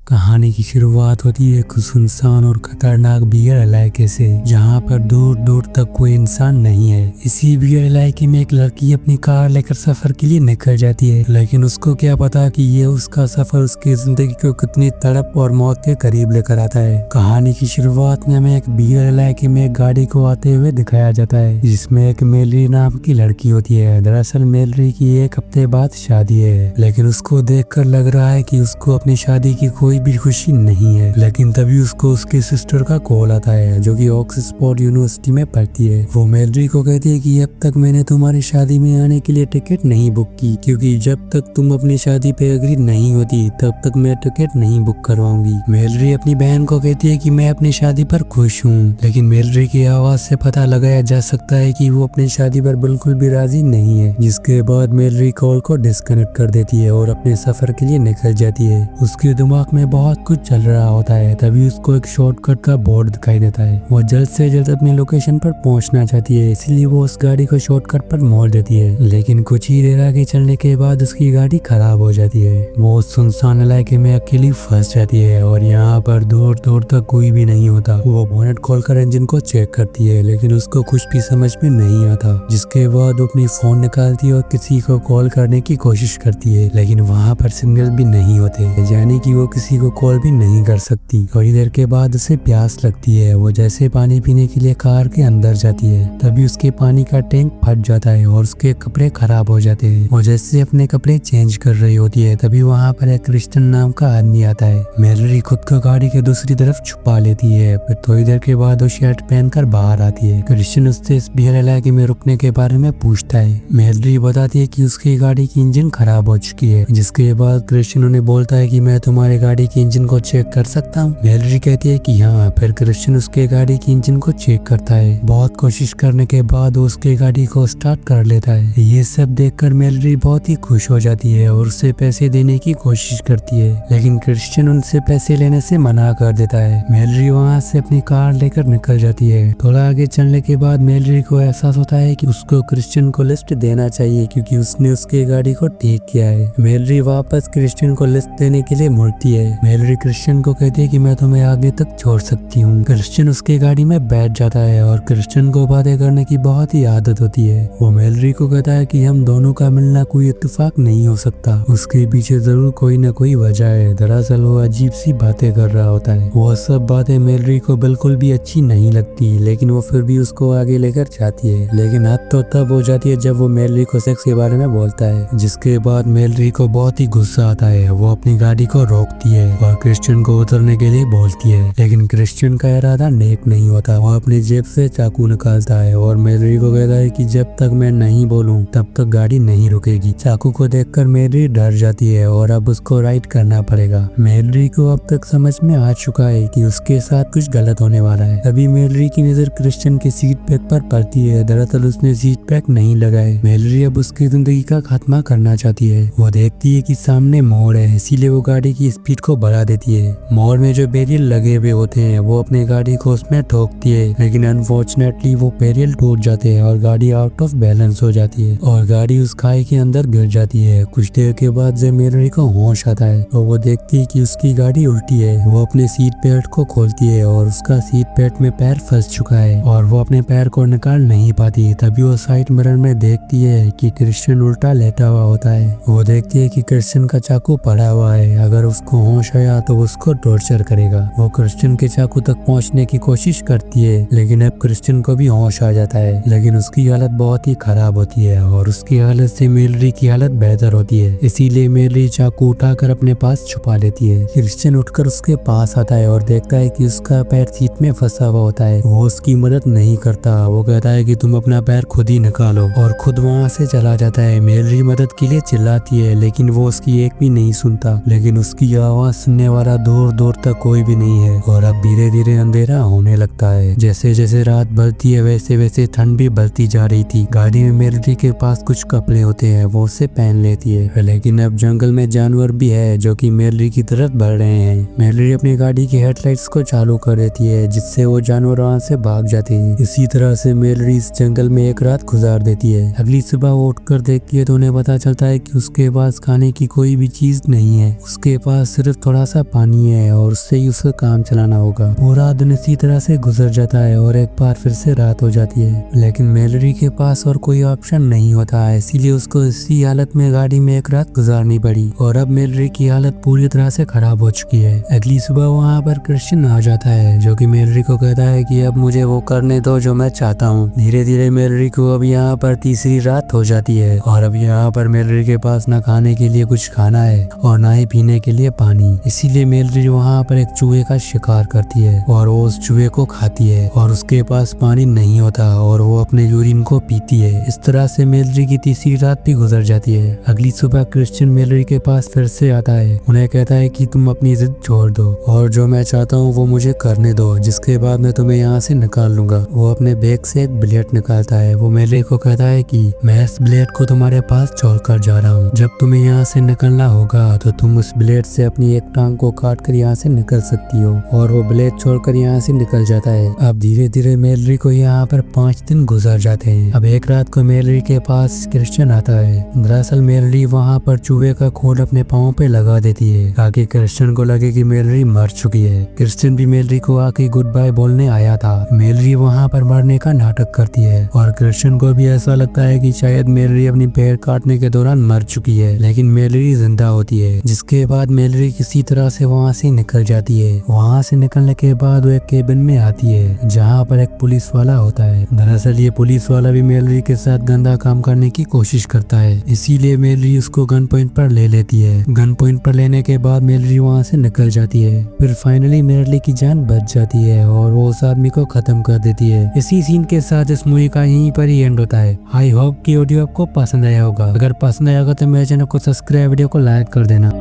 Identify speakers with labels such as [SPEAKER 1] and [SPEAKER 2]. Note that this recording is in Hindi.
[SPEAKER 1] कहानी की शुरुआत होती है एक सुनसान और खतरनाक बियर इलाके से, जहाँ पर दूर दूर तक कोई इंसान नहीं है। इसी बियर इलाके में एक लड़की अपनी कार लेकर सफर के लिए निकल जाती है, लेकिन उसको क्या पता कि ये उसका सफर उसकी जिंदगी को कितनी तड़प और मौत के करीब लेकर आता है। कहानी की शुरुआत में हमें एक बियर इलाके में एक गाड़ी को आते हुए दिखाया जाता है, जिसमें एक मेलरी नाम की लड़की होती है। दरअसल मेलरी की 1 हफ्ते बाद शादी है, लेकिन उसको देखकर लग रहा है कि उसको अपनी शादी की कोई भी खुशी नहीं है। लेकिन तभी उसको उसके सिस्टर का कॉल आता है, जो कि ऑक्सफोर्ड यूनिवर्सिटी में पढ़ती है। वो मेलरी को कहती है कि अब तक मैंने तुम्हारी शादी में आने के लिए टिकट नहीं बुक की, क्योंकि जब तक तुम अपनी शादी पे एग्री नहीं होती तब तक मैं टिकट नहीं बुक करवाऊंगी। मेलरी अपनी बहन को कहती है कि मैं अपनी शादी पर खुश हूँ, लेकिन मेलरी की आवाज से पता लगाया जा सकता है कि वो अपनी शादी पर बिल्कुल भी राजी नहीं है। जिसके बाद मेलरी कॉल को डिस्कनेक्ट कर देती है और अपने सफर के लिए निकल जाती है। उसके दिमाग में बहुत कुछ चल रहा होता है। तभी उसको एक शॉर्टकट का बोर्ड दिखाई देता है। वो जल्द से जल्द अपनी लोकेशन पर पहुंचना चाहती है, इसलिए वो उस गाड़ी को शॉर्टकट पर मोड़ देती है। लेकिन कुछ ही देर आगे चलने के बाद उसकी गाड़ी खराब हो जाती है। वो उस सुनसान इलाके में अकेली फंस जाती है और यहाँ पर दूर दूर तक कोई भी नहीं होता। वो बोनेट खोलकर इंजन को चेक करती है, लेकिन उसको कुछ भी समझ में नहीं आता। जिसके बाद वो अपनी फोन निकालती है और किसी को कॉल करने की कोशिश करती है, लेकिन वहाँ पर सिग्नल भी नहीं होते, यानी कि वो किसी को कॉल भी नहीं कर सकती। थोड़ी देर के बाद उसे प्यास लगती है। वो जैसे पानी पीने के लिए कार के अंदर जाती है, तभी उसके पानी का टैंक फट जाता है और उसके कपड़े खराब हो जाते हैं। वो जैसे अपने कपड़े चेंज कर रही होती है, तभी वहाँ पर एक क्रिस्टन नाम का आदमी आता है। मेलरी खुद को गाड़ी के दूसरी तरफ छुपा लेती है। फिर थोड़ी देर के बाद वो शर्ट पहनकर बाहर आती है। क्रिस्टन उससे इस बियर इलाके में रुकने के बारे में पूछता है। मेलरी बताती है कि उसकी गाड़ी की इंजन खराब हो चुकी है। जिसके बाद क्रिस्टन उन्हें बोलता है कि मैं तुम्हारी गाड़ी की इंजन को चेक कर सकता हूँ। मेलरी कहती है कि हाँ। फिर क्रिस्टन उसके गाड़ी की इंजन को चेक करता है। बहुत कोशिश करने के बाद वो उसके गाड़ी को स्टार्ट कर लेता है। ये सब देखकर मेलरी बहुत ही खुश हो जाती है और उससे पैसे देने की कोशिश करती है, लेकिन क्रिस्टन उनसे पैसे लेने से मना कर देता है। मेलरी वहाँ से अपनी कार लेकर निकल जाती है। थोड़ा आगे चलने के बाद मेलरी को एहसास होता है कि उसको क्रिस्टन को लिस्ट देना चाहिए, क्योंकि उसने उसकी गाड़ी को ठीक किया है। मेलरी वापस क्रिस्टन को लिस्ट देने के लिए मुड़ती है। मेलरी क्रिस्टन को कहती है कि मैं तुम्हें आगे तक छोड़ सकती हूँ। क्रिस्टन उसकी गाड़ी में बैठ जाता है और क्रिस्टन को बातें करने की बहुत ही आदत होती है। वो मेलरी को कहता है कि हम दोनों का मिलना कोई इत्तेफाक नहीं हो सकता, उसके पीछे जरूर कोई न कोई वजह है। दरअसल वो अजीब सी बातें कर रहा होता है। वो सब बातें मेलरी को बिल्कुल भी अच्छी नहीं लगती, लेकिन वो फिर भी उसको आगे लेकर जाती है। लेकिन हद तो तब हो जाती है जब वो मेलरी को सेक्स के बारे में बोलता है, जिसके बाद मेलरी को बहुत ही गुस्सा आता है। वो अपनी गाड़ी को रोकती है और क्रिस्टन को उतरने के लिए बोलती है, लेकिन क्रिस्टन का इरादा नेक नहीं होता। वो अपनी जेब से चाकू निकालता है और मेलरी को कहता है कि जब तक मैं नहीं बोलूं तब तक गाड़ी नहीं रुकेगी। चाकू को देखकर मेलरी डर जाती है और अब उसको राइड करना पड़ेगा। मेलरी को अब तक समझ में आ चुका है कि उसके साथ कुछ गलत होने वाला है। तभी मेलरी की नजर क्रिस्टन के सीट बैग पर पड़ती है। दरअसल उसने सीट बैग नहीं लगाए। मेलरी अब उसकी जिंदगी का खात्मा करना चाहती है। वो देखती है कि सामने मोड़ है, इसीलिए वो गाड़ी की स्पीड को बढ़ा देती है। मोड़ में जो बैरियर लगे हुए होते हैं वो अपनी गाड़ी को उसमें ठोकती है, लेकिन अनफॉर्चुनेटली वो बैरियर टूट जाते हैं और गाड़ी आउट ऑफ बैलेंस हो जाती है और गाड़ी उस खाई के अंदर गिर जाती है। कुछ देर के बाद जब मेलरी को होश आता है तो वो देखती है कि उसकी गाड़ी उल्टी है। वो अपने सीट बेल्ट को खोलती है और उसका सीट बेल्ट में पैर फंस चुका है और वो अपने पैर को निकाल नहीं पाती। तभी वो साइड मिरर में देखती है कि क्रिस्टन उल्टा लेटा हुआ होता है। वो देखती है कि क्रिस्टन का चाकू पड़ा हुआ है। अगर उसको होश आया तो उसको टॉर्चर करेगा। वो क्रिस्टन के चाकू तक पहुंचने की कोशिश करती है, लेकिन अब क्रिस्टन को भी होश आ जाता है, लेकिन उसकी हालत बहुत ही खराब होती है और उसकी हालत से मेलरी की हालत बेहतर होती है। इसीलिए मेलरी चाकू उठाकर अपने पास छुपा लेती है। क्रिस्टन उठकर उसके पास आता है और देखता है कि उसका पैर सीट में फंसा हुआ होता है। वो उसकी मदद नहीं करता। वो कहता है कि तुम अपना पैर खुद ही निकालो और खुद वहाँ से चला जाता है। मेलरी मदद के लिए चिल्लाती है, लेकिन वो उसकी एक भी नहीं सुनता। लेकिन उसकी आवाज सुनने वाला दूर दूर तक कोई भी नहीं है और अब धीरे धीरे अंधेरा होने लगता है। जैसे जैसे रात बढ़ती है वैसे वैसे ठंड भी बढ़ती जा रही थी। गाड़ी में मेलरी के पास कुछ कपड़े होते हैं, वो उसे पहन लेती है, लेकिन अब जंगल में जानवर भी है जो कि मेलरी की तरफ बढ़ रहे हैं। मेलरी अपनी गाड़ी की हेडलाइट्स को चालू कर देती है, है, जिससे वो जानवर वहाँ से भाग जाते हैं। इसी तरह से मेलरी इस जंगल में एक रात गुजार देती है। अगली सुबह वो उठकर देखती है तो उन्हें पता चलता है कि उसके पास खाने की कोई भी चीज नहीं है। उसके पास सिर्फ थोड़ा सा पानी है और उससे ही उसका काम चलाना होगा। पूरा दिन इसी तरह से गुजर जाता है और एक बार फिर से रात हो जाती है, लेकिन मेलरी के पास और कोई ऑप्शन नहीं होता है, इसीलिए उसको इसी हालत में गाड़ी में एक रात गुजारनी पड़ी। और अब मेलरी की हालत पूरी तरह से खराब हो चुकी है। अगली सुबह वहाँ पर क्रिश्चियन आ जाता है, जो कि मेलरी को कहता है कि अब मुझे वो करने दो जो मैं चाहता हूँ। धीरे धीरे मेलरी को अब यहाँ पर तीसरी रात हो जाती है और अब यहाँ पर मेलरी के पास न खाने के लिए कुछ खाना है और न ही पीने के लिए पानी। इसीलिए मेलरी वहाँ पर एक चूहे का शिकार करती है और वो उस चूहे को खाती है और उसके पास पानी नहीं होता और वो अपने यूरिन को पीती है। इस तरह से मेलरी की तीसरी रात भी गुजर जाती है। अगली सुबह क्रिश्चियन मेलरी के पास फिर से आता है, उन्हें कहता है कि तुम अपनी जिद छोड़ दो और जो मैं चाहता हूँ वो मुझे करने दो, जिसके बाद मैं तुम्हें यहाँ से निकाल लूंगा। वो अपने बैग से एक ब्लेड निकालता है। वो मेलरी को कहता है कि मैं इस ब्लेड को तुम्हारे पास छोड़कर जा रहा हूँ। जब तुम्हें यहाँ से निकलना होगा तो तुम उस ब्लेड से अपनी एक टांग को काट कर यहाँ से निकल सकती हो। और वो ब्लेड छोड़कर यहाँ से निकल जाता है। अब धीरे धीरे मेलरी को यहाँ पर 5 दिन गुजर जाते हैं। अब एक रात को मेलरी के पास क्रिश्चियन आता है। दरअसल मेलरी वहाँ पर चूहे का खोल अपने पाँव पे लगा देती है ताकि क्रिश्चियन को लगे कि मेलरी मर चुकी है। क्रिश्चियन भी मेलरी को आके गुड बाय बोलने आया था। मेलरी वहाँ पर मरने का नाटक करती है और क्रिश्चियन को भी ऐसा लगता है कि शायद मेलरी अपनी पैर काटने के दौरान मर चुकी है, लेकिन मेलरी जिंदा होती है। जिसके बाद मेलरी किसी तरह से वहाँ से निकल जाती है। वहाँ से निकलने के बाद वो एक केबिन में आती है जहाँ पर एक पुलिस वाला होता है। दरअसल ये पुलिस वाला भी मेलरी के साथ गंदा काम करने की कोशिश करता है, इसीलिए मेलरी उसको गन पॉइंट पर ले लेती है। गन पॉइंट पर लेने के बाद मेलरी वहाँ से निकल जाती है। फिर फाइनली मेलरी की जान बच जाती है और वो उस आदमी को खत्म कर देती है। इसी सीन के साथ इस मूवी का यहीं पर ही एंड होता है। आई होप कि ऑडियो आपको पसंद आया होगा। अगर पसंद आया होगा तो मेरे चैनल को सब्सक्राइब, वीडियो को लाइक कर देना।